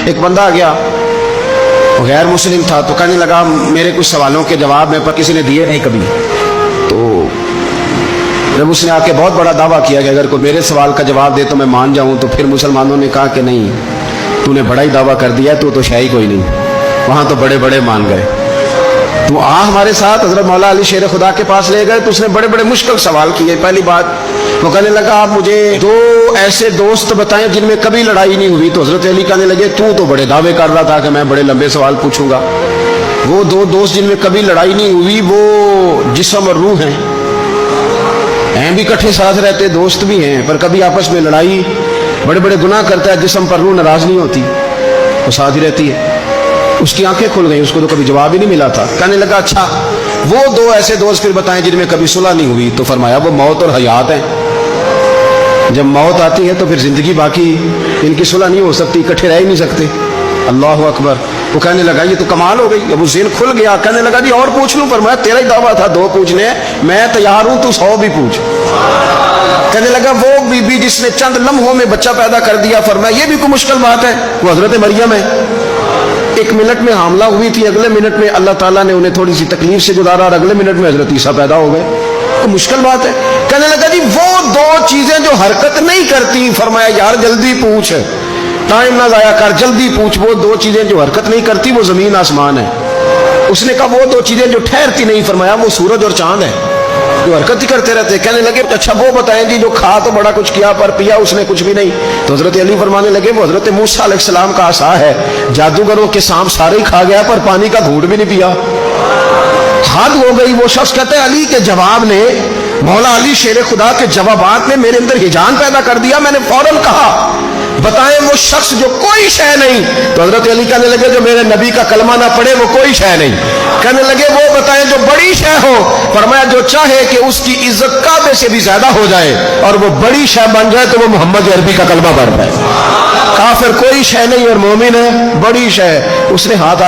ایک بندہ آ گیا، وہ غیر مسلم تھا، تو کہنے لگا میرے کچھ سوالوں کے جواب میں پر کسی نے دیے نہیں کبھی. تو جب اس نے آ کے بہت بڑا دعویٰ کیا کہ اگر کوئی میرے سوال کا جواب دے تو میں مان جاؤں، تو پھر مسلمانوں نے کہا کہ نہیں، تو نے بڑا ہی دعویٰ کر دیا ہے، تو ہے ہی کوئی نہیں. وہاں تو بڑے بڑے مان گئے. تو ہمارے ساتھ حضرت مولا علی شیر خدا کے پاس لے گئے، تو اس نے بڑے بڑے مشکل سوال کیے. پہلی بات وہ کہنے لگا آپ مجھے 2 ایسے دوست بتائیں جن میں کبھی لڑائی نہیں ہوئی. تو حضرت علی کہنے لگے تو بڑے دعوے کر رہا تھا کہ میں بڑے لمبے سوال پوچھوں گا. وہ 2 دوست جن میں کبھی لڑائی نہیں ہوئی وہ جسم اور روح ہیں بھی اکٹھے ساتھ رہتے، دوست بھی ہیں، پر کبھی آپس میں لڑائی، بڑے بڑے گناہ کرتا ہے، جسم پر روح ناراض نہیں ہوتی، وہ ساتھ ہی رہتی ہے. اس کی آنکھیں کھل گئیں، اس کو تو کبھی جواب ہی نہیں ملا تھا. کہنے لگا اچھا وہ 2 ایسے دوست پھر بتائیں جن میں کبھی صلح نہیں ہوئی. تو فرمایا وہ موت اور حیات ہیں. جب موت آتی ہے تو پھر زندگی باقی، ان کی صلح نہیں ہو سکتی، اکٹھے رہ ہی نہیں سکتے. اللہ اکبر. وہ کہنے لگا یہ تو کمال ہو گئی. اب وہ ذہن کھل گیا. کہنے لگا جی اور پوچھ لوں؟ فرمایا تیرا ہی دعویٰ تھا 2 پوچھنے، میں تیار ہوں، تو 100 بھی پوچھ. کہنے لگا وہ بی بی جس نے چند لمحوں میں بچہ پیدا کر دیا، فرمایا یہ بھی کوئی مشکل بات ہے؟ وہ حضرت مریم ہے. 1 منٹ میں حاملہ ہوئی تھی، اگلے منٹ میں اللہ تعالیٰ نے انہیں تھوڑی سی تکلیف سے گزارا، اور اگلے منٹ میں حضرت عیسیٰ پیدا ہو گئے. کوئی مشکل بات ہے؟ کہنے لگا جی وہ 2 چیزیں جو حرکت نہیں کرتی. فرمایا یار جلدی پوچھ، ٹائم نہ ضائع کر، جلدی پوچھ. وہ 2 چیزیں جو حرکت نہیں کرتی وہ زمین آسمان ہے. اس نے کہا وہ 2 چیزیں جو ٹھہرتی نہیں. فرمایا وہ سورج اور چاند ہے جو حرکت ہی کرتے رہتے. کہنے لگے اچھا وہ بتائیں جی جو کھا تو بڑا کچھ کیا پر پیا اس نے کچھ بھی نہیں. تو حضرت علی فرمانے لگے وہ حضرت موسیٰ علیہ السلام کا عصا ہے، جادوگروں کے سانپ سارے ہی کھا گیا پر پانی کا گھونٹ بھی نہیں پیا. حد ہو گئی. وہ شخص کہتے ہیں علی کے جواب نے، مولا علی شیر خدا کے جوابات نے میرے اندر ہجان پیدا کر دیا. میں نے فوراً کہا بتائیں وہ شخص جو کوئی شے نہیں. تو حضرت علی کہنے لگے جو میرے نبی کا کلمہ نہ پڑھے وہ کوئی شے نہیں. کہنے لگے وہ بتائیں جو بڑی شے ہو. فرمایا جو چاہے کہ اس کی عزت کعبے سے بھی زیادہ ہو جائے اور وہ بڑی شے بن جائے تو وہ محمد عربی کا کلمہ پڑھ جائے. کافر کوئی شے نہیں اور مومن ہے بڑی شے. اس نے ہاتھ